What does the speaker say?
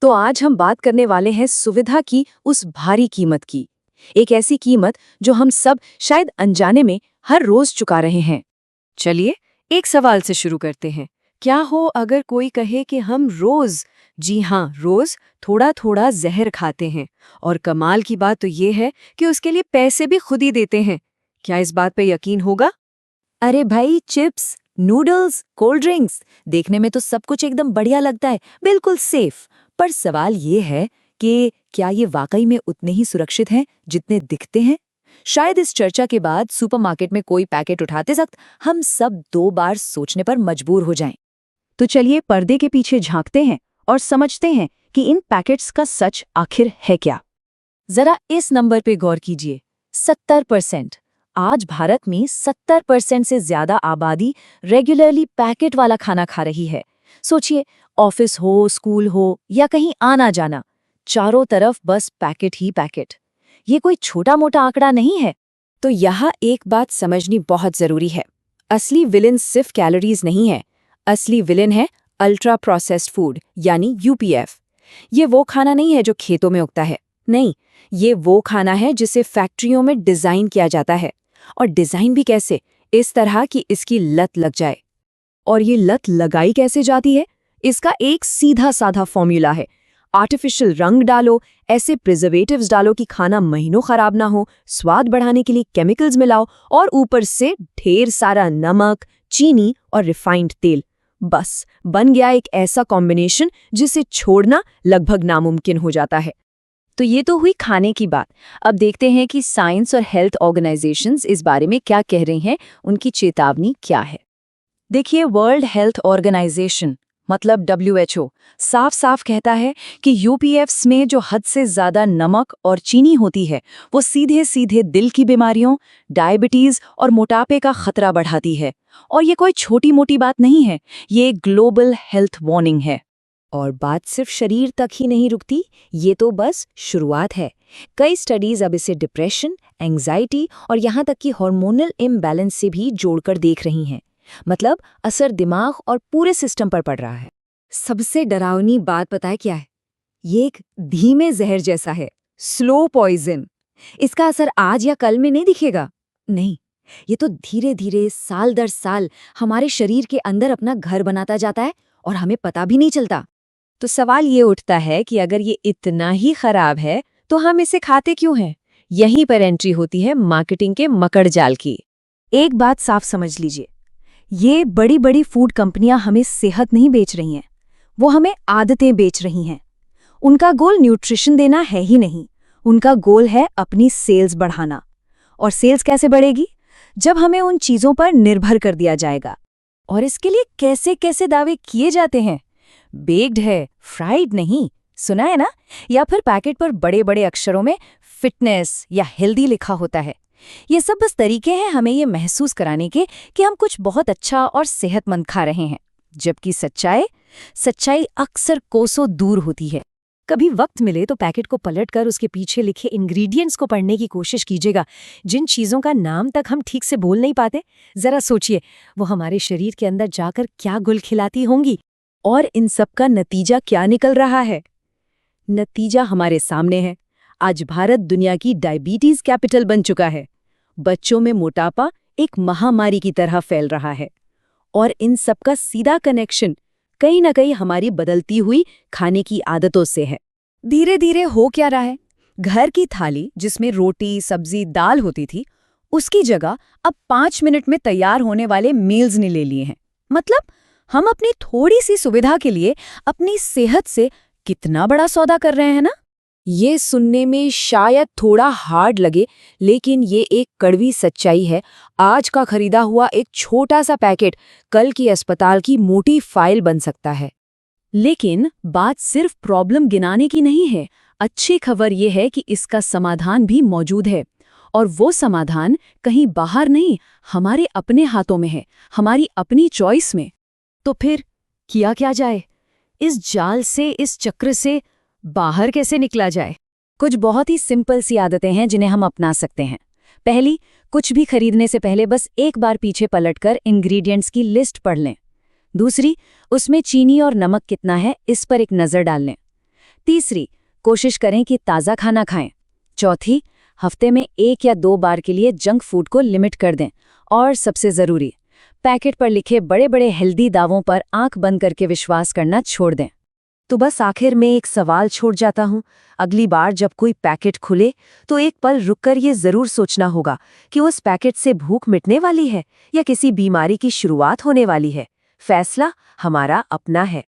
तो आज हम बात करने वाले हैं सुविधा की उस भारी कीमत की। एक ऐसी कीमत जो हम सब शायद अनजाने में हर रोज चुका रहे हैं। चलिए एक सवाल से शुरू करते हैं। क्या हो अगर कोई कहे कि हम रोज, जी हाँ रोज, थोड़ा थोड़ा जहर खाते हैं, और कमाल की बात तो ये है कि उसके लिए पैसे भी खुद ही देते हैं। क्या इस बात पे यकीन होगा? अरे भाई, चिप्स, नूडल्स, कोल्ड ड्रिंक्स, देखने में तो सब कुछ एकदम बढ़िया लगता है, बिल्कुल सेफ। पर सवाल ये है कि क्या ये वाकई में उतने ही सुरक्षित हैं जितने दिखते हैं? शायद इस चर्चा के बाद सुपरमार्केट में कोई पैकेट उठाते वक्त हम सब 2 बार सोचने पर मजबूर हो जाएं। तो चलिए पर्दे के पीछे झांकते हैं और समझते हैं कि इन पैकेट्स का सच आखिर है क्या। जरा इस नंबर पे गौर कीजिए, 70%। आज भारत में 70% से ज्यादा आबादी रेगुलरली पैकेट वाला खाना खा रही है। सोचिए, ऑफिस हो, स्कूल हो या कहीं आना जाना, चारों तरफ बस पैकेट ही पैकेट। ये कोई छोटा मोटा आंकड़ा नहीं है। तो यहाँ एक बात समझनी बहुत जरूरी है। असली विलेन सिर्फ कैलोरीज नहीं है, असली विलेन है अल्ट्रा प्रोसेस्ड फूड यानी यूपीएफ। ये वो खाना नहीं है जो खेतों में उगता है, नहीं, ये वो खाना है जिसे फैक्ट्रियों में डिजाइन किया जाता है। और डिजाइन भी कैसे? इस तरह कि इसकी लत लग जाए। और ये लत लगाई कैसे जाती है? इसका एक सीधा साधा फॉर्मूला है। आर्टिफिशियल रंग डालो, ऐसे प्रिजर्वेटिव्स डालो कि खाना महीनों खराब ना हो, स्वाद बढ़ाने के लिए केमिकल्स मिलाओ, और ऊपर से ढेर सारा नमक, चीनी और रिफाइंड तेल। बस बन गया एक ऐसा कॉम्बिनेशन जिसे छोड़ना लगभग नामुमकिन हो जाता है। तो ये तो हुई खाने की बात। अब देखते हैं कि साइंस और हेल्थ ऑर्गेनाइजेशंस इस बारे में क्या कह रही हैं, उनकी चेतावनी क्या है। देखिए, वर्ल्ड हेल्थ ऑर्गेनाइजेशन मतलब WHO साफ साफ कहता है कि यूपीएफ्स में जो हद से ज्यादा नमक और चीनी होती है वो सीधे सीधे दिल की बीमारियों, डायबिटीज और मोटापे का खतरा बढ़ाती है। और ये कोई छोटी मोटी बात नहीं है, ये एक ग्लोबल हेल्थ वार्निंग है। और बात सिर्फ शरीर तक ही नहीं रुकती, ये तो बस शुरुआत है। कई स्टडीज अब इसे डिप्रेशन, एंग्जाइटी और यहाँ तक कि हार्मोनल इम्बैलेंस से भी जोड़कर देख रही हैं। मतलब असर दिमाग और पूरे सिस्टम पर पड़ रहा है। सबसे डरावनी बात पता है क्या है? ये एक धीमे जहर जैसा है, स्लो पॉइजन। इसका असर आज या कल में नहीं दिखेगा, नहीं, ये तो धीरे धीरे साल दर साल हमारे शरीर के अंदर अपना घर बनाता जाता है और हमें पता भी नहीं चलता। तो सवाल ये उठता है कि अगर ये इतना ही खराब है तो हम इसे खाते क्यों हैं? यहीं पर एंट्री होती है मार्केटिंग के मकड़ जाल की। एक बात साफ समझ लीजिए, ये बड़ी बड़ी फूड कंपनियां हमें सेहत नहीं बेच रही हैं, वो हमें आदतें बेच रही हैं। उनका गोल न्यूट्रिशन देना है ही नहीं, उनका गोल है अपनी सेल्स बढ़ाना। और सेल्स कैसे बढ़ेगी? जब हमें उन चीजों पर निर्भर कर दिया जाएगा। और इसके लिए कैसे कैसे दावे किए जाते हैं, बेक्ड है, फ्राइड नहीं, सुना है ना? या फिर पैकेट पर बड़े बड़े अक्षरों में फिटनेस या हेल्दी लिखा होता है। ये सब बस तरीके हैं हमें ये महसूस कराने के कि हम कुछ बहुत अच्छा और सेहतमंद खा रहे हैं, जबकि सच्चाई अक्सर कोसों दूर होती है। कभी वक्त मिले तो पैकेट को पलटकर उसके पीछे लिखे इंग्रेडिएंट्स को पढ़ने की कोशिश कीजिएगा, जिन चीज़ों का नाम तक हम ठीक से बोल नहीं पाते। जरा सोचिए, वो हमारे शरीर के अंदर जाकर क्या गुल खिलाती होंगी। और इन सब का नतीजा क्या निकल रहा है? नतीजा हमारे सामने है। आज भारत दुनिया की डायबिटीज कैपिटल बन चुका है। बच्चों में मोटापा एक महामारी की तरह फैल रहा है। और इन सब का सीधा कनेक्शन कहीं ना कहीं हमारी बदलती हुई खाने की आदतों से है। धीरे धीरे हो क्या रहा है? घर की थाली जिसमें रोटी, सब्जी, दाल होती थी, उसकी जगह अब 5 मिनट में तैयार होने वाले मील्स ने ले लिए हैं। मतलब हम अपनी थोड़ी सी सुविधा के लिए अपनी सेहत से कितना बड़ा सौदा कर रहे हैं ना। ये सुनने में शायद थोड़ा हार्ड लगे, लेकिन ये एक कड़वी सच्चाई है। आज का खरीदा हुआ एक छोटा सा पैकेट कल की अस्पताल की मोटी फाइल बन सकता है। लेकिन बात सिर्फ प्रॉब्लम गिनाने की नहीं है। अच्छी खबर ये है कि इसका समाधान भी मौजूद है। और वो समाधान कहीं बाहर नहीं, हमारे अपने हाथों में है, हमारी अपनी चॉइस में। तो फिर किया क्या जाए? इस जाल से, इस चक्र से बाहर कैसे निकला जाए? कुछ बहुत ही सिंपल सी आदतें हैं जिन्हें हम अपना सकते हैं। पहली, कुछ भी खरीदने से पहले बस एक बार पीछे पलटकर इंग्रेडिएंट्स की लिस्ट पढ़ लें। दूसरी, उसमें चीनी और नमक कितना है इस पर एक नज़र डाल लें। तीसरी, कोशिश करें कि ताज़ा खाना खाएं। चौथी, हफ्ते में 1 या 2 बार के लिए जंक फूड को लिमिट कर दें। और सबसे ज़रूरी, पैकेट पर लिखे बड़े-बड़े हेल्दी दावों पर आंख बंद करके विश्वास करना छोड़ दें। तो बस आखिर में एक सवाल छोड़ जाता हूँ, अगली बार जब कोई पैकेट खुले तो एक पल रुककर ये ज़रूर सोचना होगा कि उस पैकेट से भूख मिटने वाली है या किसी बीमारी की शुरुआत होने वाली है। फैसला हमारा अपना है।